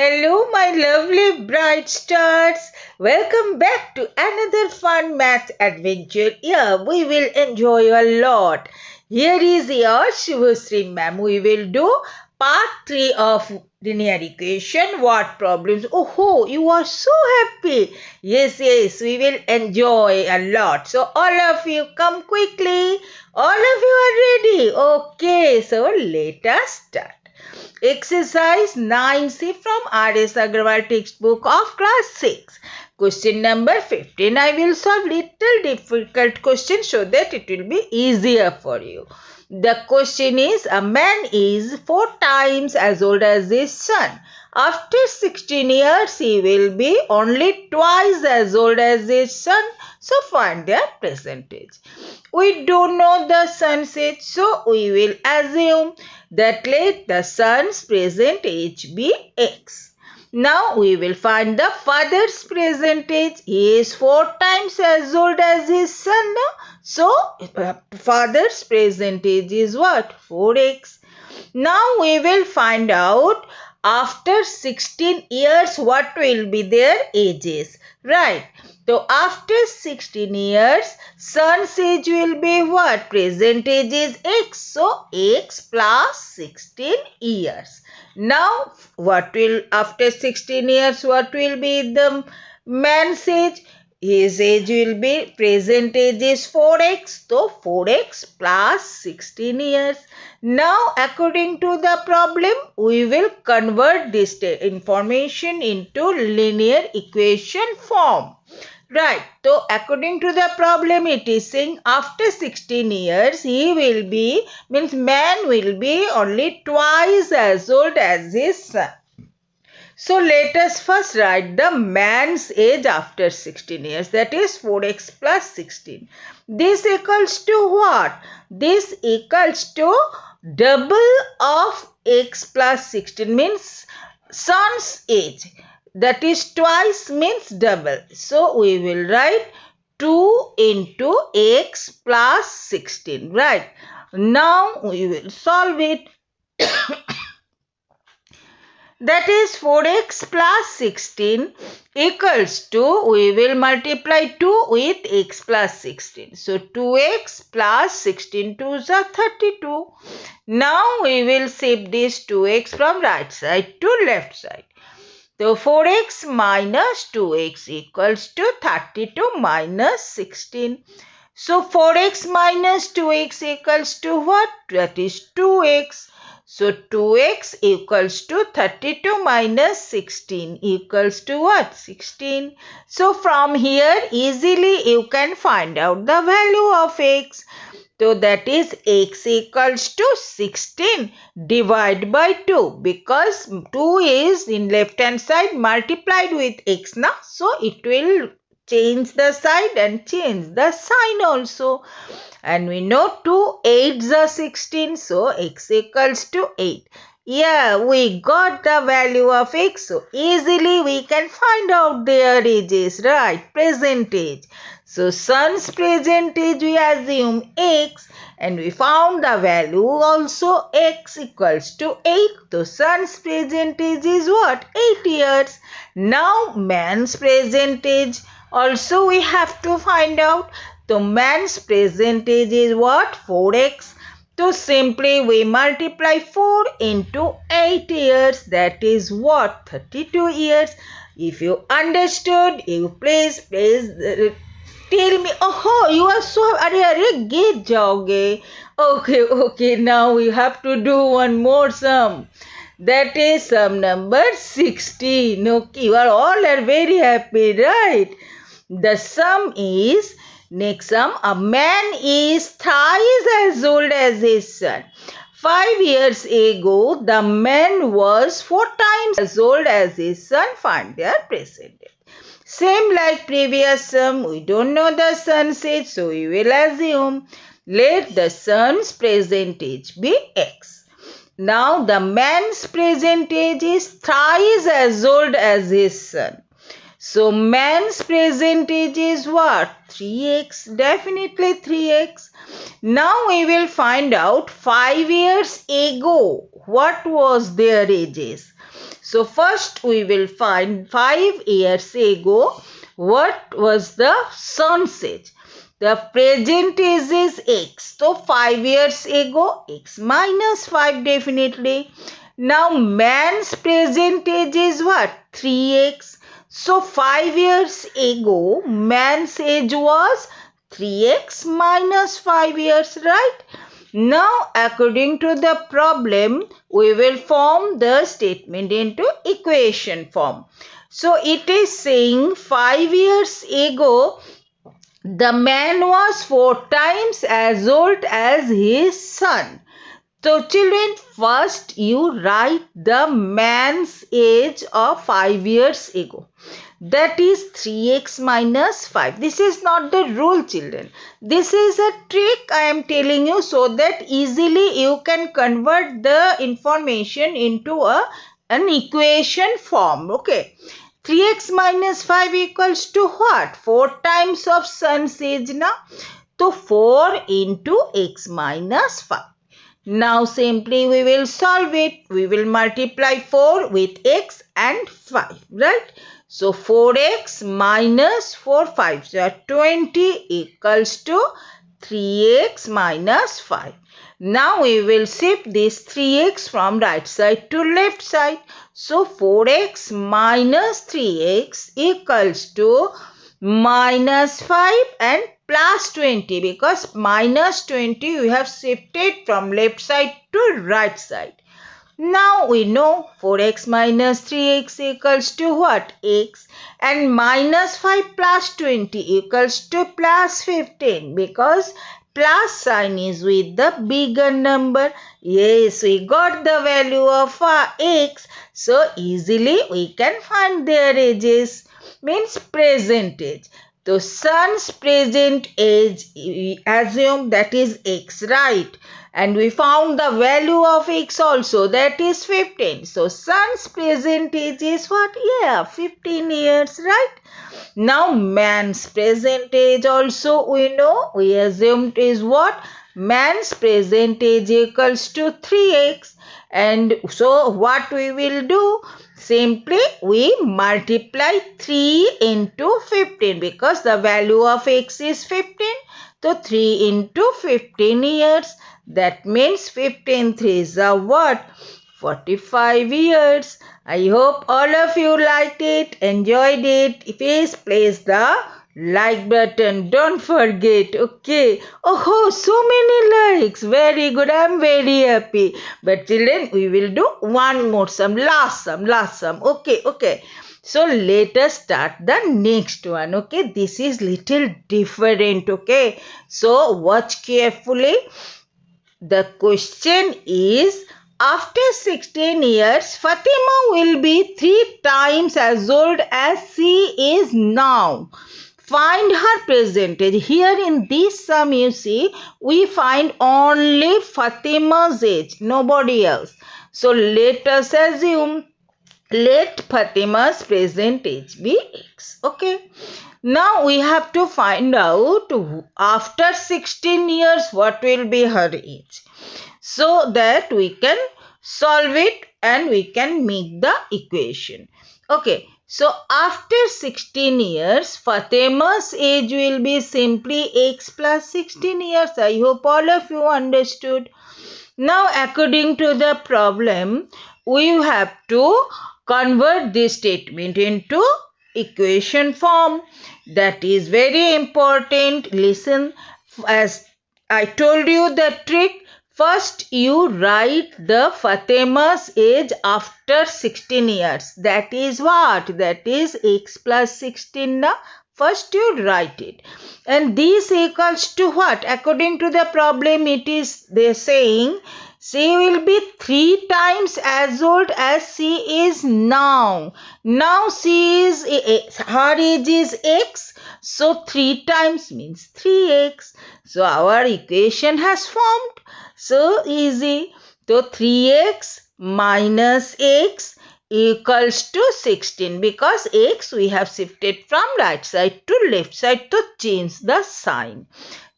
Hello, my lovely bright stars. Welcome back to another fun math adventure. Here we will enjoy a lot. Here is your Subhasri ma'am. We will do part 3 of linear equation. What problems? Oh, you are so happy. Yes, we will enjoy a lot. So all of you come quickly. All of you are ready. Okay, so let us start. Exercise 9C from R.S. Agarwal textbook of class 6. Question number 15. I will solve little difficult question so that it will be easier for you. The question is, a man is 4 times as old as his son. After 16 years, he will be only twice as old as his son. So find their percentage. We don't know the son's age, so we will assume that let the son's present age be x. Now we will find the father's present age. He is 4 times as old as his son. So father's present age is what? 4x. Now we will find out after 16 years what will be their ages. Right. So after 16 years, son's age will be what? Present age is x. So x plus 16 years. Now what will after 16 years what will be the man's age? His age will be present age is 4x. So 4x plus 16 years. Now according to the problem, we will convert this information into linear equation form. Right. So according to the problem, it is saying after 16 years, man will be only twice as old as his son. So let us first write the man's age after 16 years, that is 4x plus 16. This equals to what? This equals to double of x plus 16 means son's age. That is twice means double. So we will write 2 into x plus 16. Right. Now we will solve it. That is 4x plus 16 equals to, we will multiply 2 with x plus 16. So 2x plus 16 2s are 32. Now we will shift this 2x from right side to left side. So 4x minus 2x equals to 32 minus 16. So 4x minus 2x equals to what? That is 2x. So 2x equals to 32 minus 16 equals to what? 16. So from here easily you can find out the value of x. So that is x equals to 16 divided by 2 because 2 is in left hand side multiplied with x now. So it will change the side and change the sign also. And we know 2 8s are 16. So x equals to 8. Yeah, we got the value of x. So easily we can find out their ages, right? Present age. So son's present age we assume x and we found the value also x equals to 8. So son's present age is what? 8 years. Now man's present age also we have to find out. So man's present age is what? 4x. So simply we multiply 4 into 8 years. That is what? 32 years. If you understood, you please tell me. Oh, you are so arey get jaoge. Okay. Now we have to do one more sum. That is sum number 16. Okay, you are all very happy, right? The sum is, next sum, a man is thrice as old as his son. 5 years ago, the man was 4 times as old as his son. Find their present age. Same like previous sum, we don't know the son's age, so we will assume let the son's present age be x. Now the man's present age is thrice as old as his son. So man's present age is what? 3x. Definitely 3x. Now we will find out 5 years ago what was their ages. So first we will find 5 years ago what was the sun's age. The present age is x. So 5 years ago, x minus 5 definitely. Now man's present age is what? 3x. So 5 years ago, man's age was 3x minus 5 years, right? Now, according to the problem, we will form the statement into equation form. So, it is saying 5 years ago, the man was 4 times as old as his son. So children, first you write the man's age of 5 years ago. That is 3x minus 5. This is not the rule, children. This is a trick I am telling you so that easily you can convert the information into an equation form. Okay. 3x minus 5 equals to what? 4 times of sun's age now. So 4 into x minus 5. Now simply we will solve it. We will multiply 4 with x and 5, right? So 4x minus 4, 5. So 20 equals to 3x minus 5. Now we will shift this 3x from right side to left side. So 4x minus 3x equals to minus 5 and plus 20, because minus 20 we have shifted from left side to right side. Now we know 4x minus 3x equals to what? X. And minus 5 plus 20 equals to plus 15, because plus sign is with the bigger number. Yes, we got the value of x. So easily we can find their ages. Means present age. So son's present age, we assume that is x, right? And we found the value of x also, that is 15. So son's present age is what? Yeah, 15 years, right? Now man's present age also we know, we assumed is what? Man's present age equals to 3x. And so what we will do? Simply we multiply 3 into 15, because the value of x is 15. So 3 into 15 years. That means 15 threes are what? 45 years. I hope all of you liked it, enjoyed it. Please place the like button. Don't forget. Okay. Oh, so many likes. Very good. I'm very happy. But children, we will do one more sum. Last sum. Okay. So let us start the next one. Okay. This is little different. Okay. So watch carefully. The question is, after 16 years, Fatima will be 3 times as old as she is now. Find her present age. Here in this sum, you see, we find only Fatima's age, nobody else. So let us assume, let Fatima's present age be x. Okay. Now we have to find out after 16 years what will be her age, so that we can solve it and we can make the equation. Okay, so after 16 years, Fatima's age will be simply x plus 16 years. I hope all of you understood. Now according to the problem, we have to convert this statement into equation form. That is very important. Listen, as I told you the trick. First you write the Fatima's age after 16 years. That is what? That is x plus 16. Now first you write it. And this equals to what? According to the problem, it is they saying she will be 3 times as old as she is now. Now she is, her age is x. So 3 times means 3x. So our equation has formed. So easy. So 3x minus x equals to 16, because x we have shifted from right side to left side to change the sign.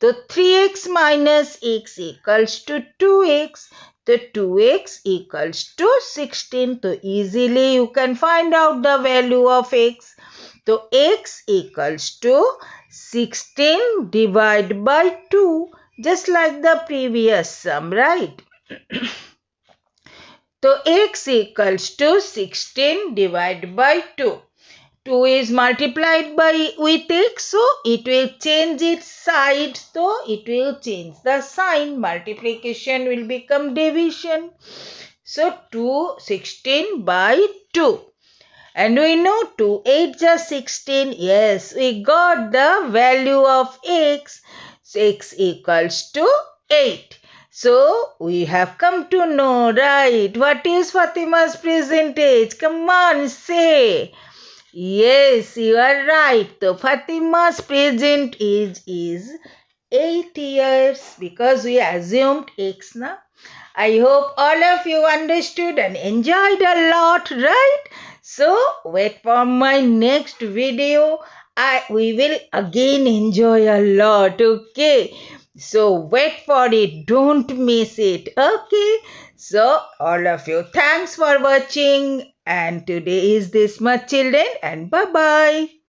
So 3x minus x equals to 2x. So 2x equals to 16. So easily you can find out the value of x. So x equals to 16 divided by 2, just like the previous sum, right? So x equals to 16 divided by 2. 2 is multiplied by with x, so it will change its side, so it will change the sign. Multiplication will become division. So 16 by 2. And we know 2 8 is 16. Yes, we got the value of x. X equals to 8. So we have come to know, right? What is Fatima's percentage? Come on, say. Yes, you are right. So Fatima's present age is 8 years because we assumed x now. I hope all of you understood and enjoyed a lot, right? So wait for my next video. We will again enjoy a lot, okay? So wait for it. Don't miss it, okay? So all of you, thanks for watching. And today is this much, children, and bye-bye.